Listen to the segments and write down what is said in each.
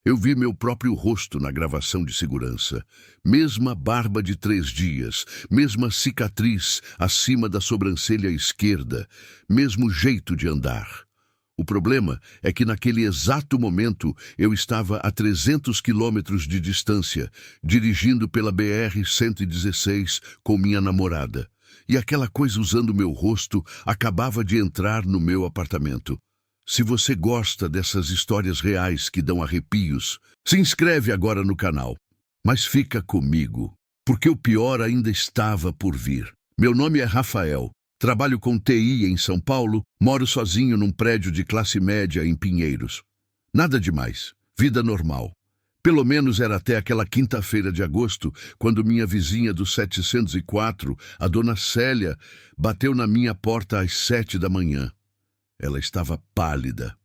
Eu vi meu próprio rosto na gravação de segurança. Mesma barba de 3 dias, mesma cicatriz acima da sobrancelha esquerda, mesmo jeito de andar. O problema é que naquele exato momento eu estava a 300 quilômetros de distância, dirigindo pela BR-116 com minha namorada. E aquela coisa usando meu rosto acabava de entrar no meu apartamento. Se você gosta dessas histórias reais que dão arrepios, se inscreve agora no canal. Mas fica comigo, porque o pior ainda estava por vir. Meu nome é Rafael, trabalho com TI em São Paulo, moro sozinho num prédio de classe média em Pinheiros. Nada demais, vida normal. Pelo menos era até aquela quinta-feira de agosto, quando minha vizinha do 704, a dona Célia, bateu na minha porta às 7 da manhã. Ela estava pálida,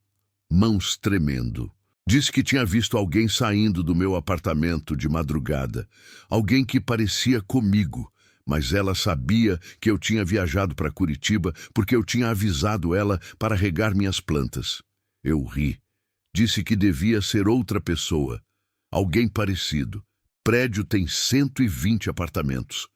mãos tremendo. Disse que tinha visto alguém saindo do meu apartamento de madrugada. Alguém que parecia comigo, mas ela sabia que eu tinha viajado para Curitiba porque eu tinha avisado ela para regar minhas plantas. Eu ri. Disse que devia ser outra pessoa. Alguém parecido. Prédio tem 120 apartamentos.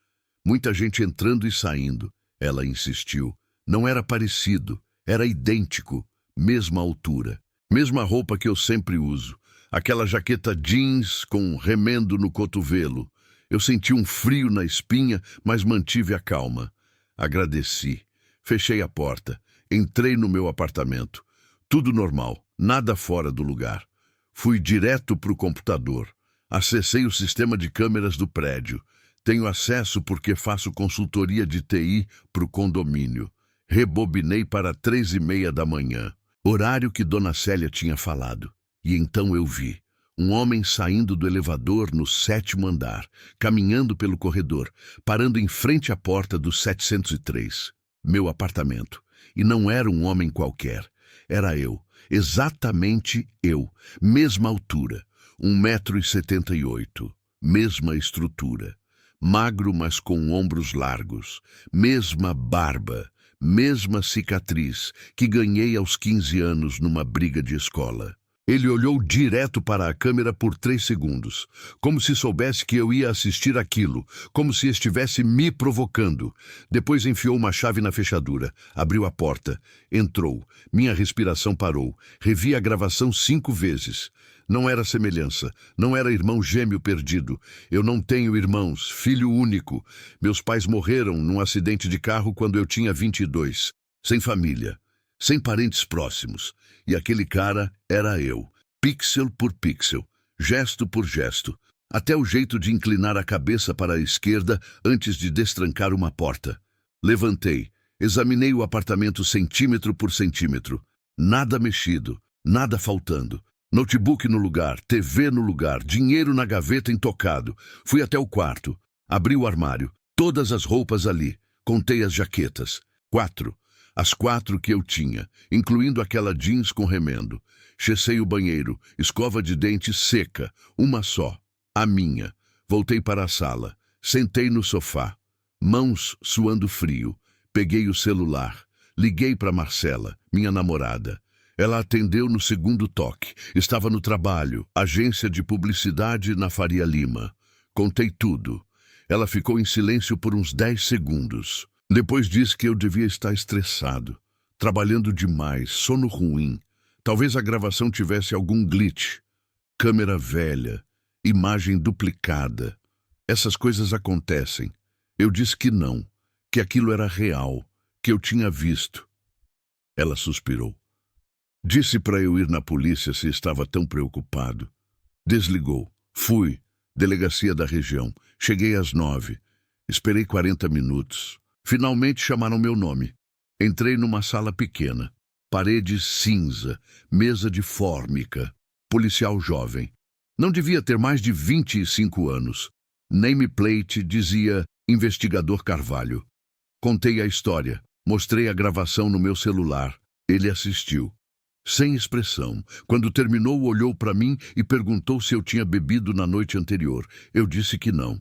Muita gente entrando e saindo. Ela insistiu. Não era parecido. Era idêntico, mesma altura, mesma roupa que eu sempre uso, aquela jaqueta jeans com remendo no cotovelo. Eu senti um frio na espinha, mas mantive a calma. Agradeci, fechei a porta, entrei no meu apartamento. Tudo normal, nada fora do lugar. Fui direto para o computador. Acessei o sistema de câmeras do prédio. Tenho acesso porque faço consultoria de TI para o condomínio. Rebobinei para 3h30 da manhã, horário que Dona Célia tinha falado. E então eu vi um homem saindo do elevador no 7º andar, caminhando pelo corredor, parando em frente à porta do 703, meu apartamento. E não era um homem qualquer, era eu, exatamente eu, mesma altura, 1,78 m, mesma estrutura, magro mas com ombros largos, mesma barba, mesma cicatriz que ganhei aos 15 anos numa briga de escola. Ele olhou direto para a câmera por 3 segundos, como se soubesse que eu ia assistir aquilo, como se estivesse me provocando. Depois enfiou uma chave na fechadura, abriu a porta, entrou. Minha respiração parou. Revi a gravação 5 vezes. Não era semelhança, não era irmão gêmeo perdido. Eu não tenho irmãos, filho único. Meus pais morreram num acidente de carro quando eu tinha 22. Sem família, sem parentes próximos. E aquele cara era eu, pixel por pixel, gesto por gesto. Até o jeito de inclinar a cabeça para a esquerda antes de destrancar uma porta. Levantei, examinei o apartamento centímetro por centímetro. Nada mexido, nada faltando. Notebook no lugar, TV no lugar, dinheiro na gaveta intocado. Fui até o quarto, abri o armário, todas as roupas ali, contei as jaquetas. 4. As 4 que eu tinha, incluindo aquela jeans com remendo. Checei o banheiro, escova de dente seca, uma só, a minha. Voltei para a sala, sentei no sofá, mãos suando frio. Peguei o celular, liguei para Marcela, minha namorada. Ela atendeu no segundo toque. Estava no trabalho, agência de publicidade na Faria Lima. Contei tudo. Ela ficou em silêncio por uns 10 segundos. Depois disse que eu devia estar estressado, trabalhando demais, sono ruim. Talvez a gravação tivesse algum glitch. Câmera velha, imagem duplicada. Essas coisas acontecem. Eu disse que não, que aquilo era real, que eu tinha visto. Ela suspirou. Disse para eu ir na polícia se estava tão preocupado. Desligou. Fui. Delegacia da região. Cheguei às 9. Esperei 40 minutos. Finalmente chamaram meu nome. Entrei numa sala pequena. Parede cinza. Mesa de fórmica. Policial jovem. Não devia ter mais de 25 anos. Nameplate dizia Investigador Carvalho. Contei a história. Mostrei a gravação no meu celular. Ele assistiu. Sem expressão. Quando terminou, olhou para mim e perguntou se eu tinha bebido na noite anterior. Eu disse que não,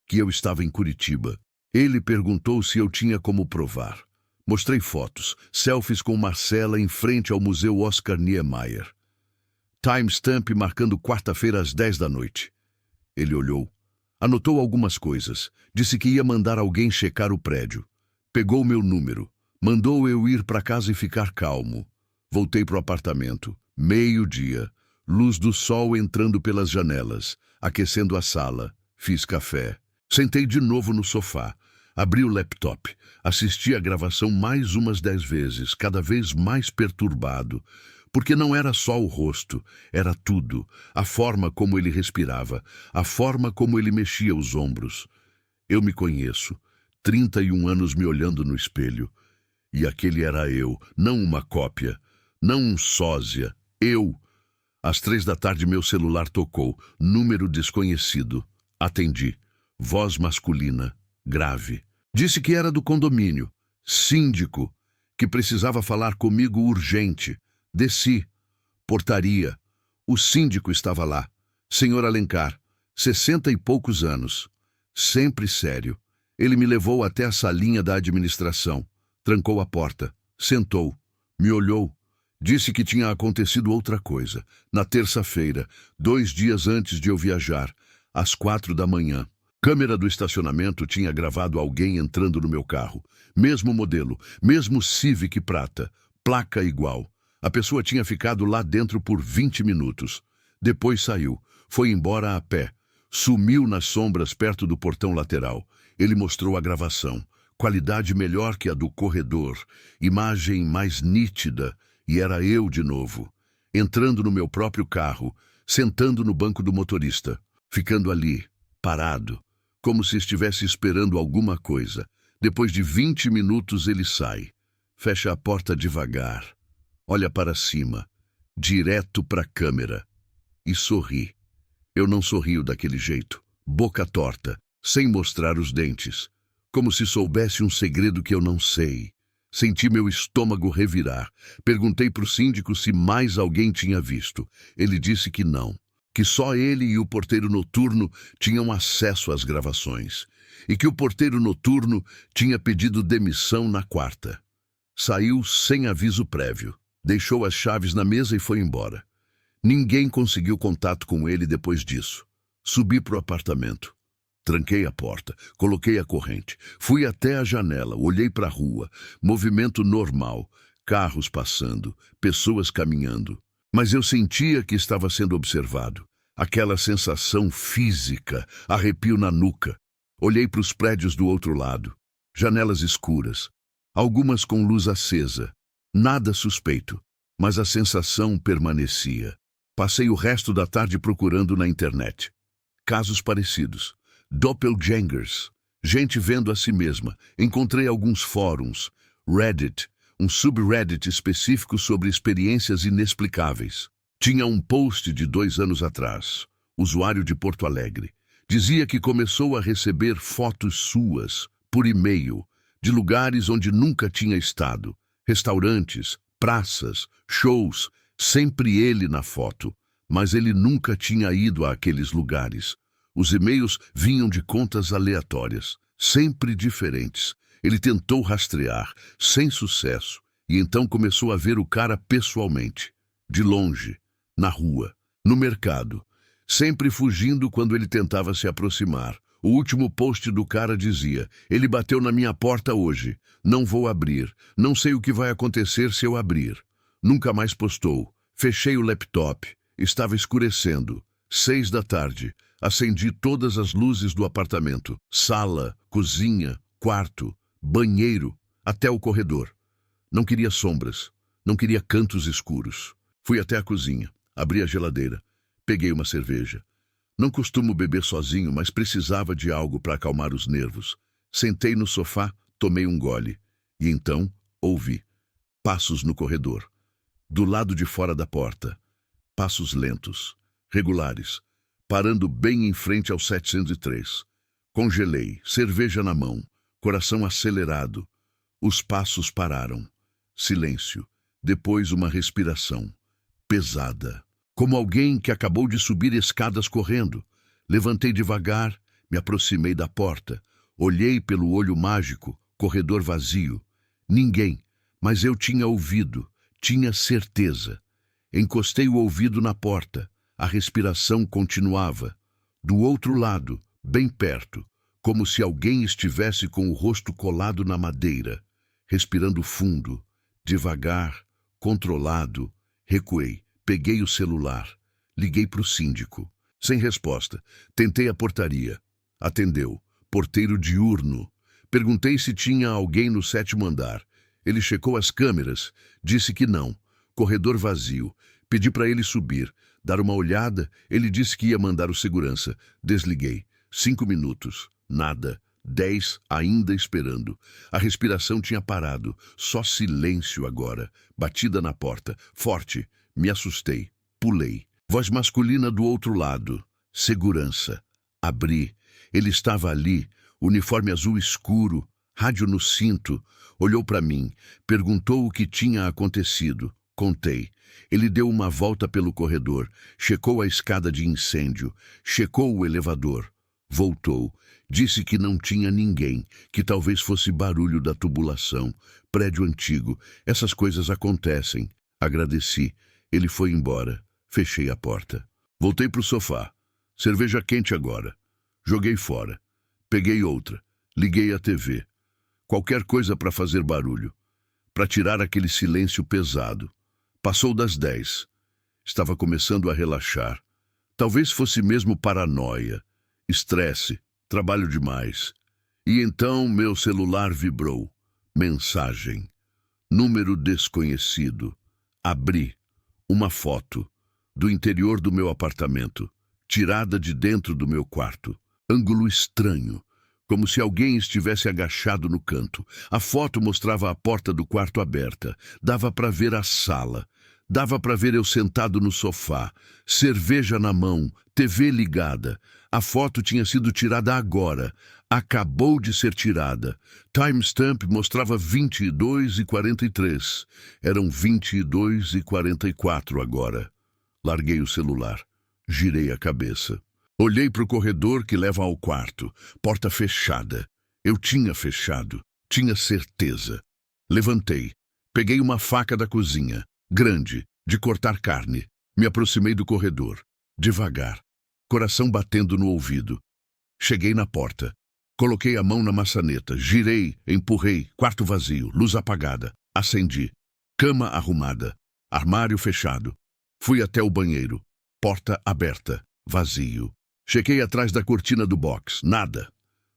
que eu estava em Curitiba. Ele perguntou se eu tinha como provar. Mostrei fotos, selfies com Marcela em frente ao Museu Oscar Niemeyer. timestamp marcando quarta-feira às 10 da noite. Ele olhou, anotou algumas coisas, disse que ia mandar alguém checar o prédio. Pegou meu número, mandou eu ir para casa e ficar calmo. Voltei pro apartamento, 12:00, luz do sol entrando pelas janelas, aquecendo a sala, fiz café. Sentei de novo no sofá, abri o laptop, assisti a gravação mais umas 10 vezes, cada vez mais perturbado, porque não era só o rosto, era tudo, a forma como ele respirava, a forma como ele mexia os ombros. Eu me conheço, 31 anos me olhando no espelho, e aquele era eu, não uma cópia, não um sósia, eu. Às 3 da tarde meu celular tocou, número desconhecido. Atendi, voz masculina, grave. Disse que era do condomínio, síndico, que precisava falar comigo urgente. Desci. Portaria. O síndico estava lá. Senhor Alencar, 60 e poucos anos. Sempre sério. Ele me levou até a salinha da administração. Trancou a porta. Sentou. Me olhou. Disse que tinha acontecido outra coisa. Na terça-feira, 2 dias antes de eu viajar, às 4 da manhã. Câmera do estacionamento tinha gravado alguém entrando no meu carro. Mesmo modelo, mesmo Civic prata, placa igual. A pessoa tinha ficado lá dentro por 20 minutos. Depois saiu, foi embora a pé. Sumiu nas sombras perto do portão lateral. Ele mostrou a gravação. Qualidade melhor que a do corredor. Imagem mais nítida. E era eu de novo. Entrando no meu próprio carro, sentando no banco do motorista. Ficando ali, parado. Como se estivesse esperando alguma coisa. Depois de 20 minutos ele sai. Fecha a porta devagar. Olha para cima, direto para a câmera, e sorri. Eu não sorrio daquele jeito, boca torta, sem mostrar os dentes, como se soubesse um segredo que eu não sei. Senti meu estômago revirar. Perguntei para o síndico se mais alguém tinha visto. Ele disse que não, que só ele e o porteiro noturno tinham acesso às gravações, e que o porteiro noturno tinha pedido demissão na quarta. Saiu sem aviso prévio. Deixou as chaves na mesa e foi embora. Ninguém conseguiu contato com ele depois disso. Subi pro apartamento. Tranquei a porta, coloquei a corrente. Fui até a janela, olhei para a rua. Movimento normal, carros passando, pessoas caminhando. Mas eu sentia que estava sendo observado. Aquela sensação física, arrepio na nuca. Olhei para os prédios do outro lado. Janelas escuras, algumas com luz acesa. Nada suspeito, mas a sensação permanecia. Passei o resto da tarde procurando na internet. Casos parecidos. Doppelgangers. Gente vendo a si mesma. Encontrei alguns fóruns. Reddit, um subreddit específico sobre experiências inexplicáveis. Tinha um post de 2 anos atrás. Usuário de Porto Alegre. Dizia que começou a receber fotos suas, por e-mail, de lugares onde nunca tinha estado. Restaurantes, praças, shows, sempre ele na foto, mas ele nunca tinha ido àqueles lugares. Os e-mails vinham de contas aleatórias, sempre diferentes. Ele tentou rastrear, sem sucesso, e então começou a ver o cara pessoalmente, de longe, na rua, no mercado, sempre fugindo quando ele tentava se aproximar. O último post do cara dizia: ele bateu na minha porta hoje, não vou abrir, não sei o que vai acontecer se eu abrir. Nunca mais postou. Fechei o laptop, estava escurecendo. 6 da tarde, acendi todas as luzes do apartamento, sala, cozinha, quarto, banheiro, até o corredor. Não queria sombras, não queria cantos escuros. Fui até a cozinha, abri a geladeira, peguei uma cerveja. Não costumo beber sozinho, mas precisava de algo para acalmar os nervos. Sentei no sofá, tomei um gole. E então, ouvi passos no corredor. Do lado de fora da porta. Passos lentos, regulares, parando bem em frente ao 703. Congelei, cerveja na mão, coração acelerado. Os passos pararam. Silêncio. Depois uma respiração. Pesada. Como alguém que acabou de subir escadas correndo. Levantei devagar, me aproximei da porta. Olhei pelo olho mágico, corredor vazio. Ninguém, mas eu tinha ouvido, tinha certeza. Encostei o ouvido na porta. A respiração continuava. Do outro lado, bem perto, como se alguém estivesse com o rosto colado na madeira, respirando fundo, devagar, controlado. Recuei, peguei o celular, liguei para o síndico. Sem resposta, tentei a portaria. Atendeu, porteiro diurno. Perguntei se tinha alguém no 7º andar. Ele checou as câmeras, disse que não. Corredor vazio. Pedi para ele subir, dar uma olhada. Ele disse que ia mandar o segurança. Desliguei. 5 minutos. Nada. 10 ainda esperando. A respiração tinha parado. Só silêncio agora. Batida na porta. Forte. Me assustei. Pulei. Voz masculina do outro lado. Segurança. Abri. Ele estava ali. Uniforme azul escuro. Rádio no cinto. Olhou para mim. Perguntou o que tinha acontecido. Contei. Ele deu uma volta pelo corredor. Checou a escada de incêndio. Checou o elevador. Voltou. Disse que não tinha ninguém, que talvez fosse barulho da tubulação. Prédio antigo. Essas coisas acontecem. Agradeci. Ele foi embora. Fechei a porta. Voltei pro sofá. Cerveja quente agora. Joguei fora. Peguei outra. Liguei a TV. Qualquer coisa para fazer barulho. Para tirar aquele silêncio pesado. Passou das 10. Estava começando a relaxar. Talvez fosse mesmo paranoia. Estresse. Trabalho demais. E então meu celular vibrou. Mensagem. Número desconhecido. Abri. Uma foto. Do interior do meu apartamento. Tirada de dentro do meu quarto. Ângulo estranho. Como se alguém estivesse agachado no canto. A foto mostrava a porta do quarto aberta. Dava para ver a sala. Dava para ver eu sentado no sofá. Cerveja na mão. TV ligada. A foto tinha sido tirada agora. Acabou de ser tirada. Timestamp mostrava 22h43. Eram 22h44 agora. Larguei o celular. Girei a cabeça. Olhei para o corredor que leva ao quarto. Porta fechada. Eu tinha fechado. Tinha certeza. Levantei. Peguei uma faca da cozinha. Grande, de cortar carne. Me aproximei do corredor. Devagar. Coração batendo no ouvido. Cheguei na porta. Coloquei a mão na maçaneta. Girei, empurrei. Quarto vazio. Luz apagada. Acendi. Cama arrumada. Armário fechado. Fui até o banheiro. Porta aberta. Vazio. Chequei atrás da cortina do box. Nada.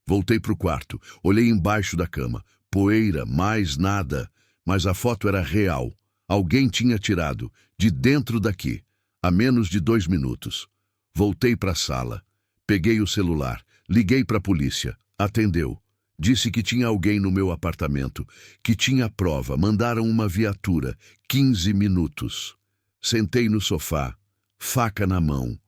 Voltei pro quarto. Olhei embaixo da cama. Poeira, mais nada. Mas a foto era real. Alguém tinha tirado. De dentro daqui. Há menos de 2 minutos. Voltei para a sala. Peguei o celular. Liguei para a polícia. Atendeu. Disse que tinha alguém no meu apartamento. Que tinha prova. Mandaram uma viatura. 15 minutos. Sentei no sofá. Faca na mão.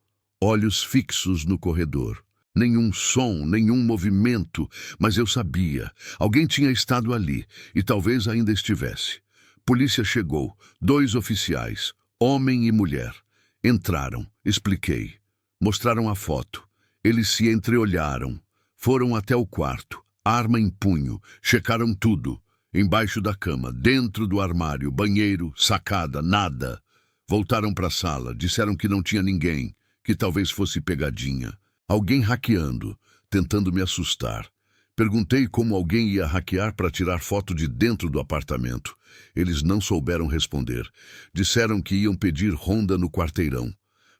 Olhos fixos no corredor. Nenhum som, nenhum movimento, mas eu sabia. Alguém tinha estado ali, e talvez ainda estivesse. Polícia chegou. 2 oficiais, homem e mulher. Entraram, expliquei. Mostraram a foto. Eles se entreolharam. Foram até o quarto, arma em punho. Checaram tudo. Embaixo da cama, dentro do armário, banheiro, sacada, nada. Voltaram para a sala, disseram que não tinha ninguém. Que talvez fosse pegadinha. Alguém hackeando, tentando me assustar. Perguntei como alguém ia hackear para tirar foto de dentro do apartamento. Eles não souberam responder. Disseram que iam pedir ronda no quarteirão.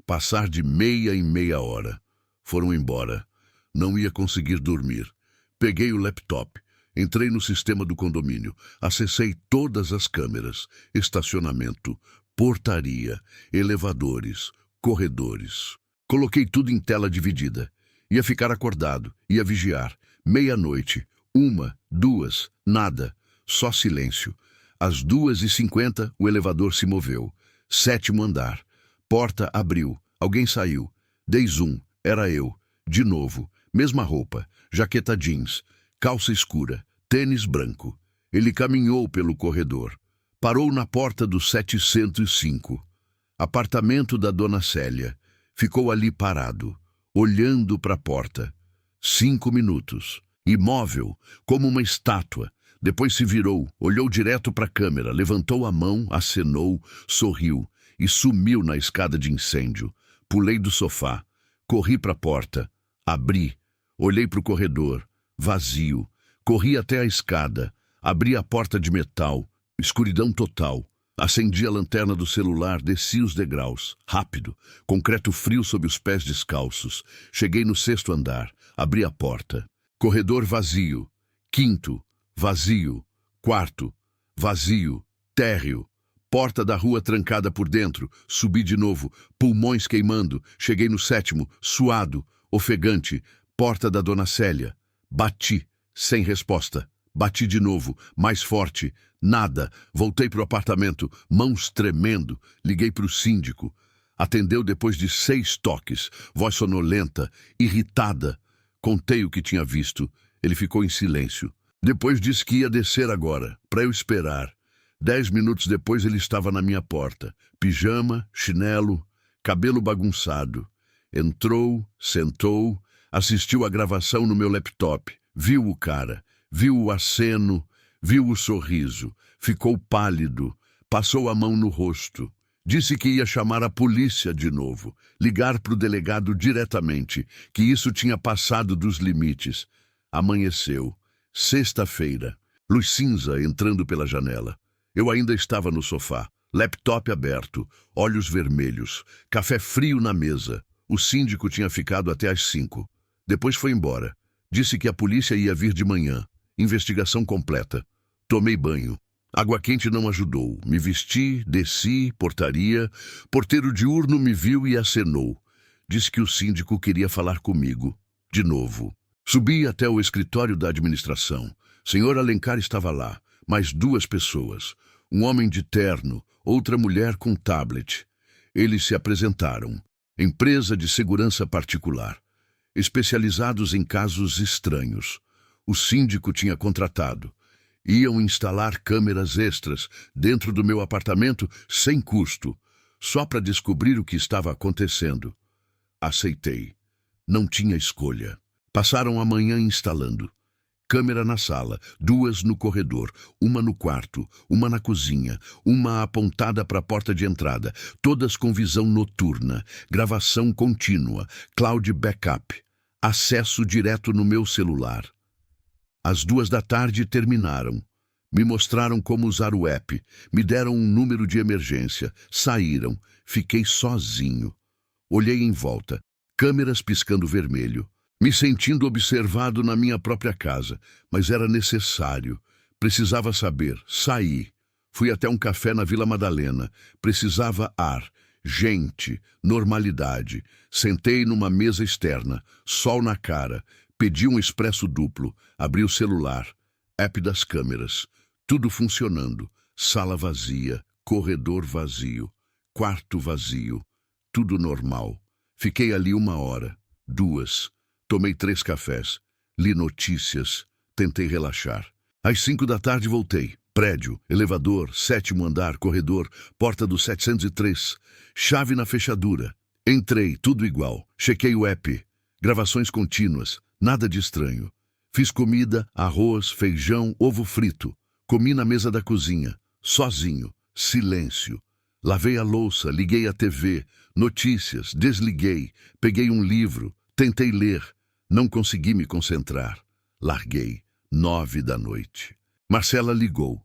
Passar de meia em meia hora. Foram embora. Não ia conseguir dormir. Peguei o laptop. Entrei no sistema do condomínio. Acessei todas as câmeras. Estacionamento, portaria, elevadores, corredores. Coloquei tudo em tela dividida. Ia ficar acordado, ia vigiar. 00:30, 1, 2, nada. Só silêncio. Às 2h50, o elevador se moveu. 7º andar. Porta abriu. Alguém saiu. Dei zoom. Era eu. De novo. Mesma roupa. Jaqueta jeans. Calça escura. Tênis branco. Ele caminhou pelo corredor. Parou na porta do 705. Apartamento da Dona Célia. Ficou ali parado, olhando para a porta. 5 minutos. Imóvel, como uma estátua. Depois se virou, olhou direto para a câmera, levantou a mão, acenou, sorriu. e sumiu na escada de incêndio. Pulei do sofá, corri para a porta, abri, olhei para o corredor, vazio. Corri até a escada, abri a porta de metal, escuridão total. Acendi a lanterna do celular, desci os degraus, rápido, concreto frio sob os pés descalços. Cheguei no 6º andar, abri a porta. Corredor vazio. 5º, vazio. 4º, vazio. Térreo. Porta da rua trancada por dentro. Subi de novo, pulmões queimando. Cheguei no 7º, suado, ofegante. Porta da Dona Célia. Bati, sem resposta. Bati de novo, mais forte. Nada. Voltei para o apartamento, mãos tremendo. Liguei para o síndico. Atendeu depois de 6 toques. Voz sonolenta, irritada. Contei o que tinha visto. Ele ficou em silêncio. Depois disse que ia descer agora, para eu esperar. 10 minutos depois ele estava na minha porta. Pijama, chinelo, cabelo bagunçado. Entrou, sentou, assistiu a gravação no meu laptop. Viu o cara, viu o aceno, viu o sorriso. Ficou pálido, passou a mão no rosto. Disse que ia chamar a polícia de novo, ligar para o delegado diretamente, que isso tinha passado dos limites. Amanheceu. Sexta-feira. Luz cinza entrando pela janela. Eu ainda estava no sofá, laptop aberto, olhos vermelhos, café frio na mesa. O síndico tinha ficado até às 5. Depois foi embora. Disse que a polícia ia vir de manhã. Investigação completa. Tomei banho. Água quente não ajudou. Me vesti, desci, portaria. Porteiro diurno me viu e acenou. Disse que o síndico queria falar comigo. De novo. Subi até o escritório da administração. Senhor Alencar estava lá. Mais 2 pessoas. Um homem de terno, outra mulher com tablet. Eles se apresentaram. Empresa de segurança particular. Especializados em casos estranhos. O síndico tinha contratado. Iam instalar câmeras extras dentro do meu apartamento sem custo, só para descobrir o que estava acontecendo. Aceitei. Não tinha escolha. Passaram a manhã instalando. Câmera na sala, 2 no corredor, uma no quarto, uma na cozinha, uma apontada para a porta de entrada, todas com visão noturna, gravação contínua, cloud backup, acesso direto no meu celular. Às 2 da tarde terminaram. Me mostraram como usar o app, me deram um número de emergência, saíram, fiquei sozinho. Olhei em volta, câmeras piscando vermelho. Me sentindo observado na minha própria casa, mas era necessário. Precisava saber. Saí. Fui até um café na Vila Madalena. Precisava ar, gente, normalidade. Sentei numa mesa externa, sol na cara. Pedi um expresso duplo. Abri o celular. App das câmeras. Tudo funcionando. Sala vazia, corredor vazio, quarto vazio. Tudo normal. Fiquei ali 1 hora, 2. Tomei 3 cafés, li notícias, tentei relaxar. Às 5 da tarde voltei. Prédio, elevador, 7º andar, corredor, porta do 703, chave na fechadura. Entrei, tudo igual. Chequei o app, gravações contínuas, nada de estranho. Fiz comida, arroz, feijão, ovo frito. Comi na mesa da cozinha, sozinho, silêncio. Lavei a louça, liguei a TV, notícias, desliguei, peguei um livro, tentei ler. Não consegui me concentrar. Larguei. 9 da noite. Marcela ligou.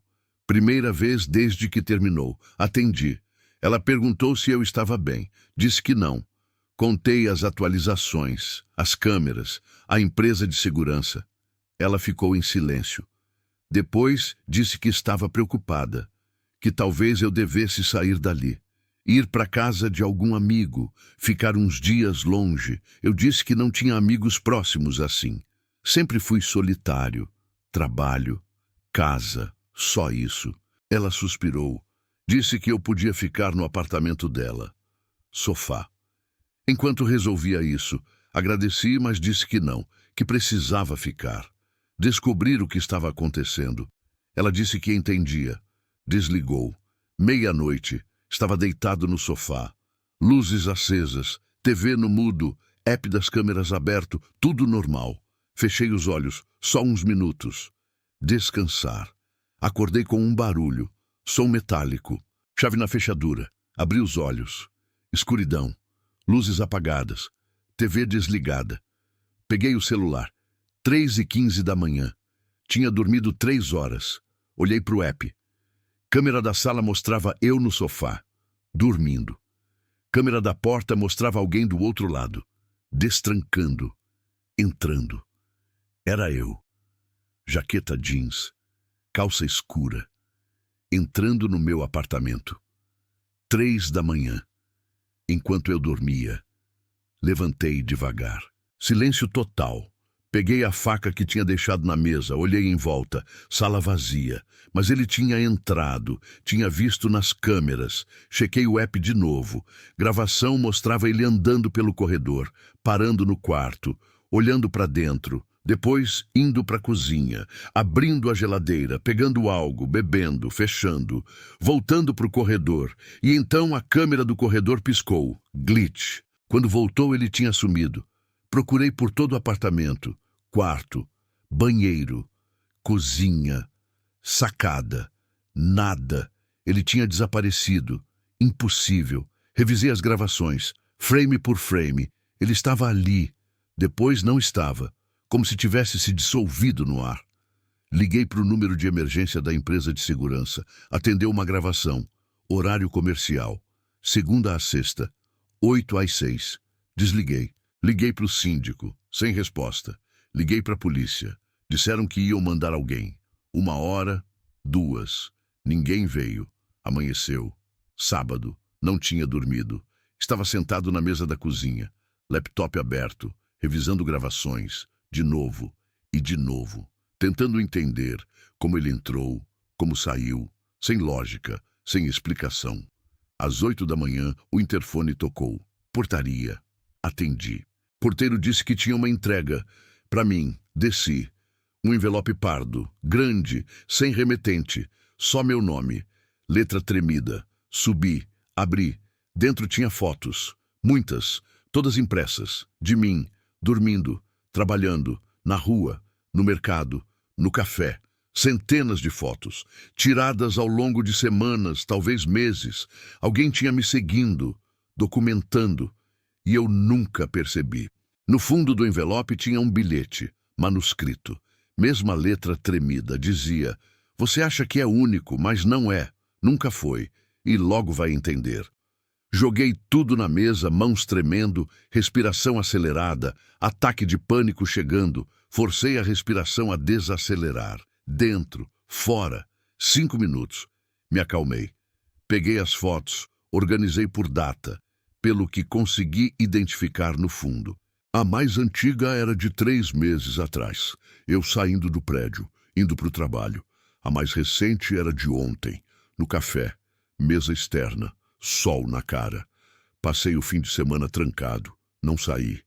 Primeira vez desde que terminou. Atendi. Ela perguntou se eu estava bem. Disse que não. Contei as atualizações, as câmeras, a empresa de segurança. Ela ficou em silêncio. Depois disse que estava preocupada, que talvez eu devesse sair dali. Ir para casa de algum amigo, ficar uns dias longe. Eu disse que não tinha amigos próximos assim. Sempre fui solitário. Trabalho, casa, só isso. Ela suspirou. Disse que eu podia ficar no apartamento dela. Sofá. Enquanto resolvia isso, agradeci, mas disse que não, que precisava ficar. Descobrir o que estava acontecendo. Ela disse que entendia. Desligou. 00:30. Estava deitado no sofá. Luzes acesas, TV no mudo, app das câmeras aberto, tudo normal. Fechei os olhos, só uns minutos. Descansar. Acordei com um barulho. Som metálico. Chave na fechadura. Abri os olhos. Escuridão. Luzes apagadas. TV desligada. Peguei o celular. 3h15 da manhã. Tinha dormido 3 horas. Olhei para o app. Câmera da sala mostrava eu no sofá, dormindo. Câmera da porta mostrava alguém do outro lado, destrancando, entrando. Era eu. Jaqueta jeans, calça escura, entrando no meu apartamento. 3 da manhã. Enquanto eu dormia, levantei devagar. Silêncio total. Peguei a faca que tinha deixado na mesa, olhei em volta, sala vazia. Mas ele tinha entrado, tinha visto nas câmeras. Chequei o app de novo. Gravação mostrava ele andando pelo corredor, parando no quarto, olhando para dentro. Depois, indo para a cozinha, abrindo a geladeira, pegando algo, bebendo, fechando, voltando para o corredor. E então a câmera do corredor piscou. Glitch. Quando voltou, ele tinha sumido. Procurei por todo o apartamento. Quarto, banheiro, cozinha, sacada. Nada. Ele tinha desaparecido. Impossível. Revisei as gravações, frame por frame. Ele estava ali. Depois não estava. Como se tivesse se dissolvido no ar. Liguei para o número de emergência da empresa de segurança. Atendeu uma gravação. Horário comercial. Segunda a sexta. 8 às 6. Desliguei. Liguei para o síndico. Sem resposta. Liguei para a polícia. Disseram que iam mandar alguém. 1 hora, 2. Ninguém veio. Amanheceu. Sábado. Não tinha dormido. Estava sentado na mesa da cozinha. Laptop aberto. Revisando gravações. De novo. E de novo. Tentando entender como ele entrou, como saiu. Sem lógica. Sem explicação. Às 8 da manhã, o interfone tocou. Portaria. Atendi. Porteiro disse que tinha uma entrega. Para mim, desci. Um envelope pardo, grande, sem remetente. Só meu nome. Letra tremida. Subi, abri. Dentro tinha fotos. Muitas. Todas impressas. De mim. Dormindo. Trabalhando. Na rua. No mercado. No café. Centenas de fotos. Tiradas ao longo de semanas, talvez meses. Alguém tinha me seguindo. Documentando. E eu nunca percebi. No fundo do envelope tinha um bilhete, manuscrito. Mesma letra tremida, dizia: "Você acha que é único, mas não é. Nunca foi. E logo vai entender." Joguei tudo na mesa, mãos tremendo, respiração acelerada, ataque de pânico chegando. Forcei a respiração a desacelerar. Dentro, fora. 5 minutos. Me acalmei. Peguei as fotos, organizei por data, pelo que consegui identificar no fundo. A mais antiga era de 3 meses atrás, eu saindo do prédio, indo para o trabalho. A mais recente era de ontem, no café, mesa externa, sol na cara. Passei o fim de semana trancado, não saí.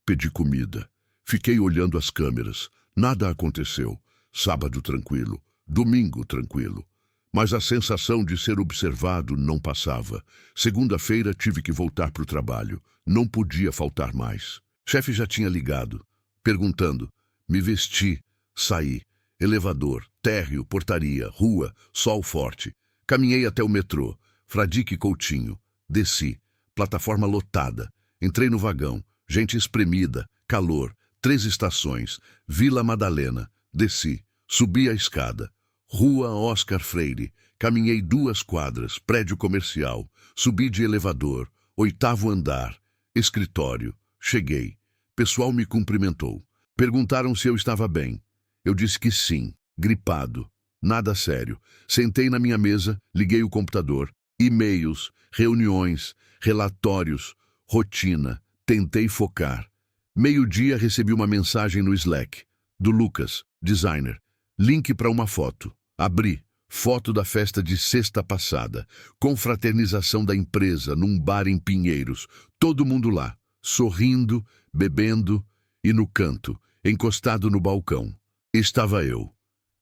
Pedi comida. Fiquei olhando as câmeras. Nada aconteceu. Sábado tranquilo, domingo tranquilo. Mas a sensação de ser observado não passava. Segunda-feira tive que voltar para o trabalho. Não podia faltar mais. Chefe já tinha ligado, perguntando. Me vesti, saí. Elevador, térreo, portaria, rua, sol forte. Caminhei até o metrô, Fradique Coutinho. Desci, plataforma lotada. Entrei no vagão, gente espremida, calor. 3 estações, Vila Madalena. Desci, subi a escada. Rua Oscar Freire. Caminhei 2 quadras, prédio comercial. Subi de elevador, 8º andar. Escritório. Cheguei. Pessoal me cumprimentou. Perguntaram se eu estava bem. Eu disse que sim, gripado. Nada sério. Sentei na minha mesa, liguei o computador. E-mails, reuniões, relatórios, rotina. Tentei focar. 12:00 recebi uma mensagem no Slack, do Lucas, designer. Link para uma foto. Abri. Foto da festa de sexta passada. Confraternização da empresa, num bar em Pinheiros. Todo mundo lá. Sorrindo, bebendo, e no canto, encostado no balcão, estava eu.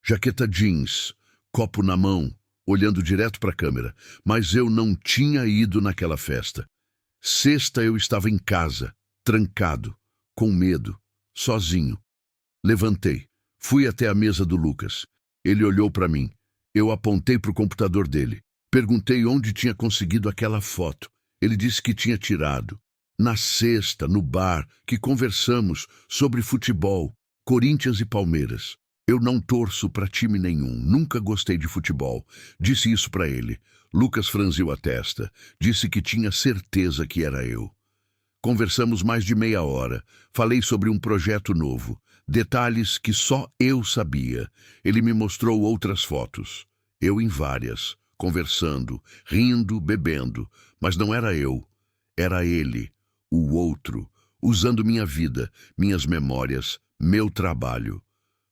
Jaqueta jeans, copo na mão, olhando direto para a câmera, mas eu não tinha ido naquela festa. Sexta eu estava em casa, trancado, com medo, sozinho. Levantei, fui até a mesa do Lucas. Ele olhou para mim. Eu apontei para o computador dele. Perguntei onde tinha conseguido aquela foto. Ele disse que tinha tirado. Na sexta, no bar, que conversamos sobre futebol, Corinthians e Palmeiras. Eu não torço para time nenhum, nunca gostei de futebol. Disse isso para ele. Lucas franziu a testa. Disse que tinha certeza que era eu. Conversamos mais de meia hora. Falei sobre um projeto novo. Detalhes que só eu sabia. Ele me mostrou outras fotos. Eu em várias, conversando, rindo, bebendo. Mas não era eu. Era ele, o outro, usando minha vida, minhas memórias, meu trabalho.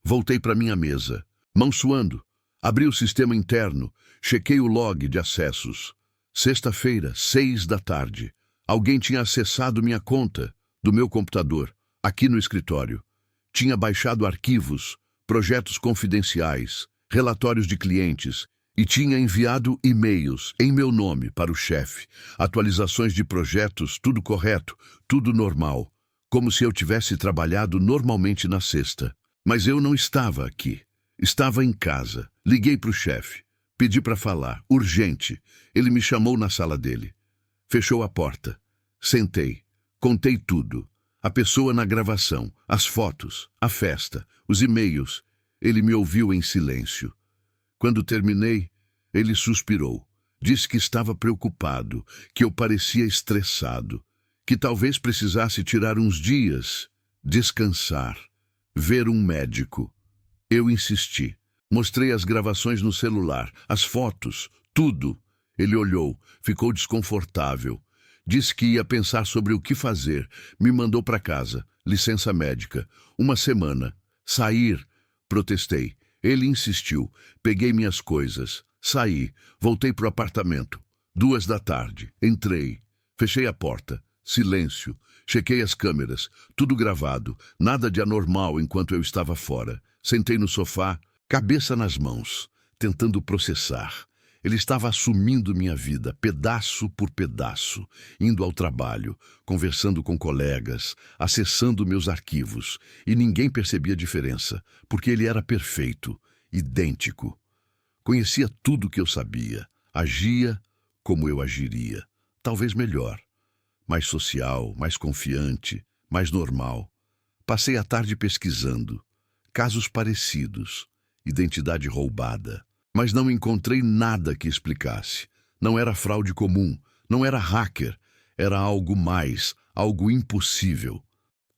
Voltei para minha mesa, mão suando. Abri o sistema interno, chequei o log de acessos. Sexta-feira, 6 da tarde. Alguém tinha acessado minha conta do meu computador, aqui no escritório. Tinha baixado arquivos, projetos confidenciais, relatórios de clientes e tinha enviado e-mails em meu nome para o chefe. Atualizações de projetos, tudo correto, tudo normal. Como se eu tivesse trabalhado normalmente na sexta. Mas eu não estava aqui. Estava em casa. Liguei para o chefe. Pedi para falar, urgente. Ele me chamou na sala dele. Fechou a porta. Sentei. Contei tudo. A pessoa na gravação, as fotos, a festa, os e-mails. Ele me ouviu em silêncio. Quando terminei, ele suspirou. Disse que estava preocupado, que eu parecia estressado, que talvez precisasse tirar uns dias, descansar, ver um médico. Eu insisti. Mostrei as gravações no celular, as fotos, tudo. Ele olhou, ficou desconfortável. Disse que ia pensar sobre o que fazer. Me mandou para casa, licença médica. 1 semana. Sair. Protestei. Ele insistiu. Peguei minhas coisas. Saí. Voltei para o apartamento. 2 da tarde. Entrei. Fechei a porta. Silêncio. Chequei as câmeras. Tudo gravado. Nada de anormal enquanto eu estava fora. Sentei no sofá, cabeça nas mãos, tentando processar. Ele estava assumindo minha vida, pedaço por pedaço, indo ao trabalho, conversando com colegas, acessando meus arquivos. E ninguém percebia diferença, porque ele era perfeito, idêntico. Conhecia tudo que eu sabia, agia como eu agiria. Talvez melhor, mais social, mais confiante, mais normal. Passei a tarde pesquisando. Casos parecidos, identidade roubada. Mas não encontrei nada que explicasse. Não era fraude comum, não era hacker. Era algo mais, algo impossível.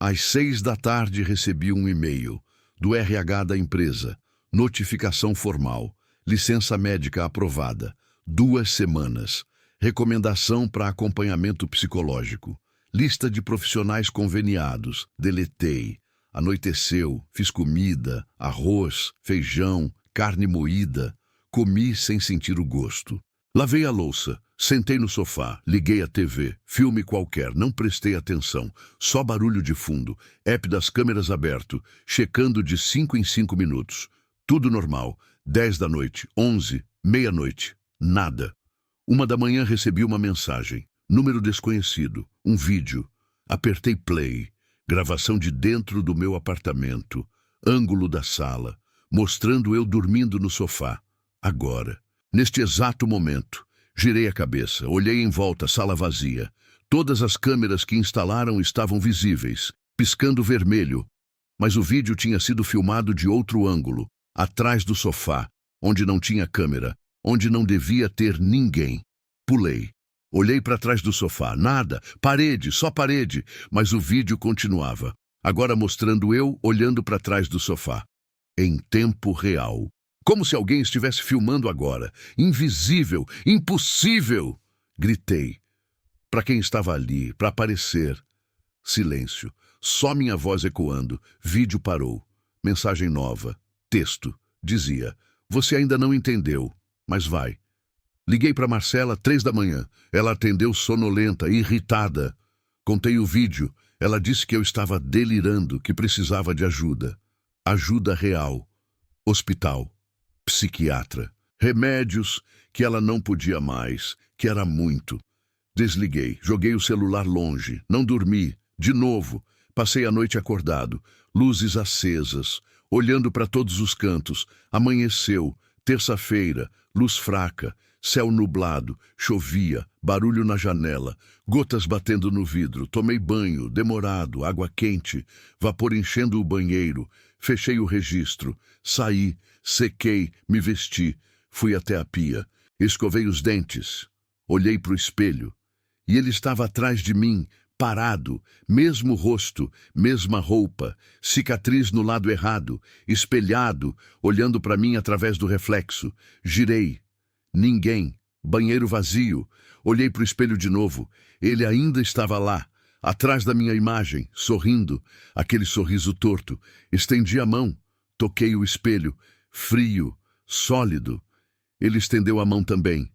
Às 6 da tarde recebi um e-mail do RH da empresa. Notificação formal. Licença médica aprovada. 2 semanas. Recomendação para acompanhamento psicológico. Lista de profissionais conveniados. Deletei. Anoiteceu, fiz comida, arroz, feijão, carne moída. Comi sem sentir o gosto. Lavei a louça, sentei no sofá, liguei a TV, filme qualquer, não prestei atenção. Só barulho de fundo, app das câmeras aberto, checando de 5 em 5 minutos. Tudo normal. 10 da noite, 11, meia-noite, nada. 1 da manhã recebi uma mensagem. Número desconhecido, um vídeo. Apertei play. Gravação de dentro do meu apartamento, ângulo da sala, mostrando eu dormindo no sofá. Agora, neste exato momento, girei a cabeça, olhei em volta, sala vazia. Todas as câmeras que instalaram estavam visíveis, piscando vermelho, mas o vídeo tinha sido filmado de outro ângulo, atrás do sofá, onde não tinha câmera, onde não devia ter ninguém. Pulei. Olhei para trás do sofá, nada, parede, só parede, mas o vídeo continuava, agora mostrando eu olhando para trás do sofá, em tempo real. Como se alguém estivesse filmando agora. Invisível, impossível! Gritei. Para quem estava ali, para aparecer. Silêncio, só minha voz ecoando. Vídeo parou. Mensagem nova. Texto. Dizia, você ainda não entendeu, mas vai. Liguei para Marcela 3 da manhã. Ela atendeu sonolenta, irritada. Contei o vídeo. Ela disse que eu estava delirando, que precisava de ajuda. Ajuda real. Hospital. Psiquiatra. Remédios que ela não podia mais, que era muito. Desliguei, joguei o celular longe, não dormi. De novo, passei a noite acordado, luzes acesas, olhando para todos os cantos. Amanheceu, terça-feira, luz fraca. Céu nublado, chovia, barulho na janela, gotas batendo no vidro. Tomei banho, demorado, água quente, vapor enchendo o banheiro. Fechei o registro, saí, sequei, me vesti, fui até a pia. Escovei os dentes, olhei para o espelho. E ele estava atrás de mim, parado, mesmo rosto, mesma roupa, cicatriz no lado errado, espelhado, olhando para mim através do reflexo. Girei. Ninguém. Banheiro vazio. Olhei para o espelho de novo. Ele ainda estava lá, atrás da minha imagem, sorrindo, aquele sorriso torto. Estendi a mão. Toquei o espelho. Frio, sólido. Ele estendeu a mão também.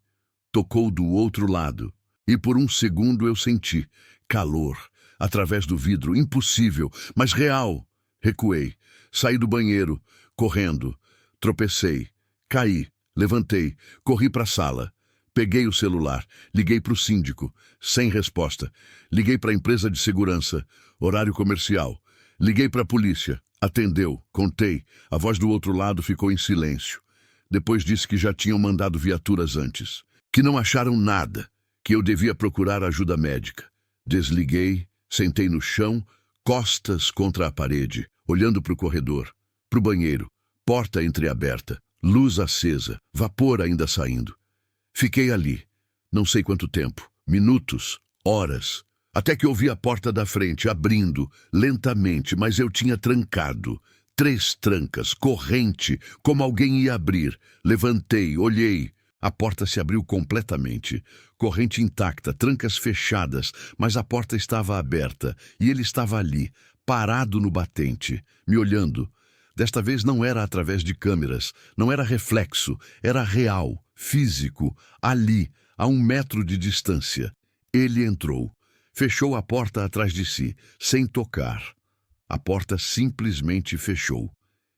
Tocou do outro lado. E por um segundo eu senti calor, através do vidro, impossível, mas real. Recuei. Saí do banheiro, correndo. Tropecei. Caí. Levantei, corri para a sala. Peguei o celular, liguei para o síndico, sem resposta. Liguei para a empresa de segurança, horário comercial. Liguei para a polícia, atendeu, contei. A voz do outro lado ficou em silêncio. Depois disse que já tinham mandado viaturas antes, que não acharam nada, que eu devia procurar ajuda médica. Desliguei, sentei no chão, costas contra a parede, olhando para o corredor, para o banheiro, porta entreaberta. Luz acesa, vapor ainda saindo. Fiquei ali, não sei quanto tempo, minutos, horas, até que ouvi a porta da frente abrindo, lentamente, mas eu tinha trancado. 3 trancas, corrente, como alguém ia abrir. Levantei, olhei. A porta se abriu completamente. Corrente intacta, trancas fechadas, mas a porta estava aberta e ele estava ali, parado no batente, me olhando. Desta vez não era através de câmeras, não era reflexo, era real, físico, ali, a 1 metro de distância. Ele entrou, fechou a porta atrás de si, sem tocar. A porta simplesmente fechou.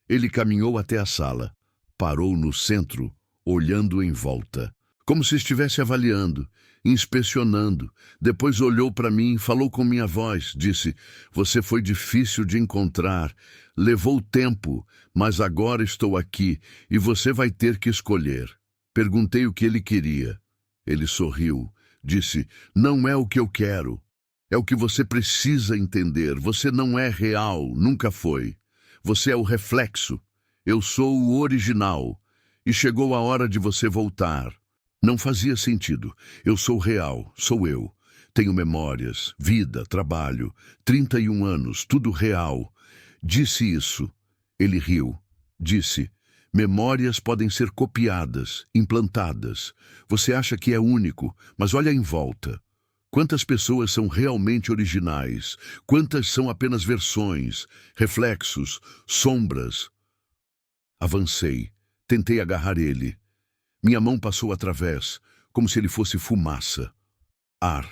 Ele caminhou até a sala, parou no centro, olhando em volta, como se estivesse avaliando, inspecionando. Depois olhou para mim, falou com minha voz, disse: "Você foi difícil de encontrar, levou tempo, mas agora estou aqui e você vai ter que escolher." Perguntei o que ele queria. Ele sorriu, disse: "Não é o que eu quero. É o que você precisa entender. Você não é real, nunca foi. Você é o reflexo. Eu sou o original. E chegou a hora de você voltar." Não fazia sentido. Eu sou real, sou eu. Tenho memórias, vida, trabalho, 31 anos, tudo real. Disse isso. Ele riu. Disse: "Memórias podem ser copiadas, implantadas. Você acha que é único, mas olha em volta. Quantas pessoas são realmente originais? Quantas são apenas versões, reflexos, sombras?" Avancei. Tentei agarrar ele. Minha mão passou através, como se ele fosse fumaça. Ar.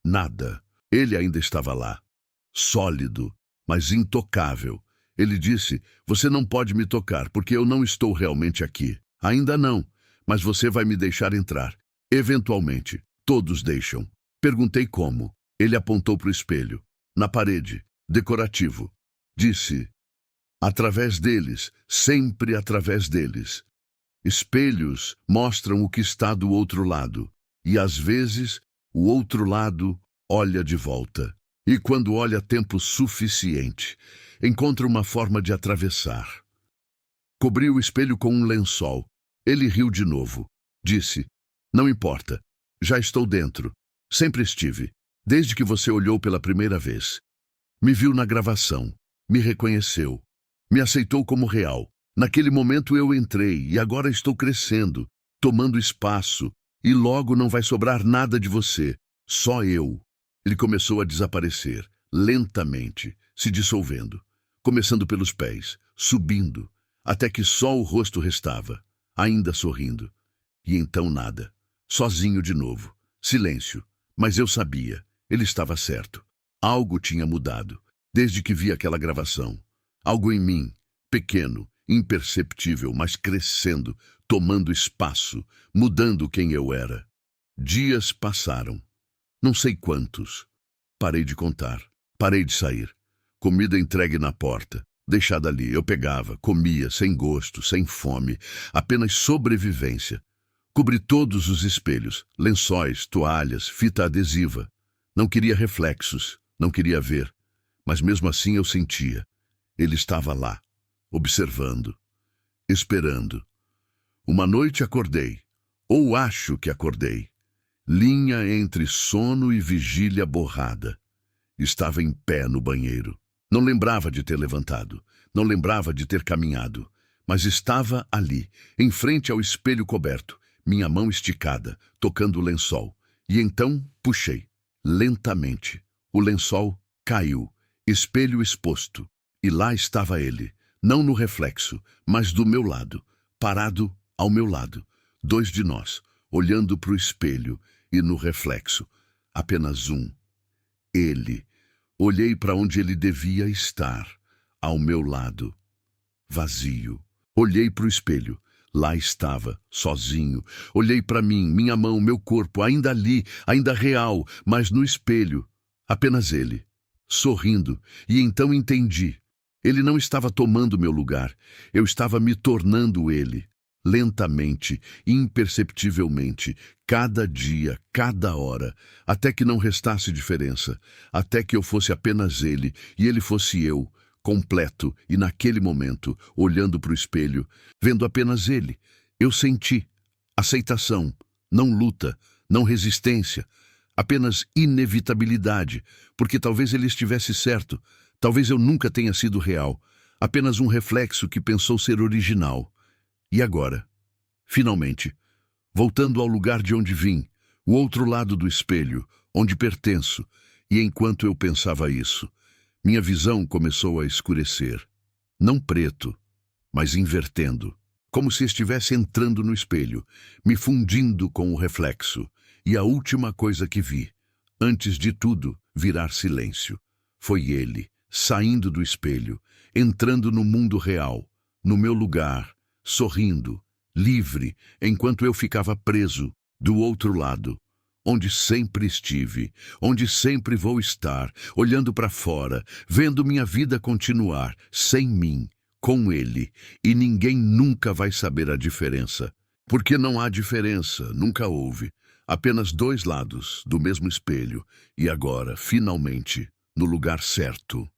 Nada. Ele ainda estava lá. Sólido, mas intocável. Ele disse: "Você não pode me tocar, porque eu não estou realmente aqui. Ainda não, mas você vai me deixar entrar. Eventualmente. Todos deixam." Perguntei como. Ele apontou para o espelho. Na parede. Decorativo. Disse: "Através deles. Sempre através deles. Espelhos mostram o que está do outro lado. E às vezes, o outro lado olha de volta. E quando olha tempo suficiente, encontra uma forma de atravessar." Cobri o espelho com um lençol. Ele riu de novo. Disse: "Não importa. Já estou dentro. Sempre estive. Desde que você olhou pela primeira vez. Me viu na gravação. Me reconheceu. Me aceitou como real. Naquele momento eu entrei e agora estou crescendo, tomando espaço, e logo não vai sobrar nada de você. Só eu." Ele começou a desaparecer, lentamente, se dissolvendo, começando pelos pés, subindo, até que só o rosto restava, ainda sorrindo. E então nada. Sozinho de novo. Silêncio. Mas eu sabia. Ele estava certo. Algo tinha mudado, desde que vi aquela gravação. Algo em mim, pequeno, imperceptível, mas crescendo, tomando espaço, mudando quem eu era. Dias passaram. Não sei quantos. Parei de contar. Parei de sair. Comida entregue na porta. Deixada ali, eu pegava, comia, sem gosto, sem fome. Apenas sobrevivência. Cobri todos os espelhos, lençóis, toalhas, fita adesiva. Não queria reflexos, não queria ver, mas mesmo assim eu sentia. Ele estava lá, observando, esperando. Uma noite acordei, ou acho que acordei. Linha entre sono e vigília borrada. Estava em pé no banheiro. Não lembrava de ter levantado, não lembrava de ter caminhado, mas estava ali, em frente ao espelho coberto, minha mão esticada, tocando o lençol. E então puxei, lentamente. O lençol caiu, espelho exposto. E lá estava ele, não no reflexo, mas do meu lado, parado ao meu lado. Dois de nós, olhando para o espelho e no reflexo. Apenas um. Ele. Olhei para onde ele devia estar, ao meu lado. Vazio. Olhei para o espelho. Lá estava, sozinho. Olhei para mim, minha mão, meu corpo, ainda ali, ainda real, mas no espelho. Apenas ele, sorrindo. E então entendi. Ele não estava tomando meu lugar. Eu estava me tornando ele. Lentamente, imperceptivelmente, cada dia, cada hora, até que não restasse diferença, até que eu fosse apenas ele e ele fosse eu, completo, e naquele momento, olhando para o espelho, vendo apenas ele, eu senti aceitação, não luta, não resistência, apenas inevitabilidade, porque talvez ele estivesse certo, talvez eu nunca tenha sido real, apenas um reflexo que pensou ser original. E agora, finalmente, voltando ao lugar de onde vim, o outro lado do espelho, onde pertenço, e enquanto eu pensava isso, minha visão começou a escurecer. Não preto, mas invertendo, como se estivesse entrando no espelho, me fundindo com o reflexo. E a última coisa que vi, antes de tudo virar silêncio, foi ele, saindo do espelho, entrando no mundo real, no meu lugar, sorrindo, livre, enquanto eu ficava preso do outro lado, onde sempre estive, onde sempre vou estar, olhando para fora, vendo minha vida continuar, sem mim, com ele, e ninguém nunca vai saber a diferença. Porque não há diferença, nunca houve, apenas dois lados do mesmo espelho, e agora, finalmente, no lugar certo.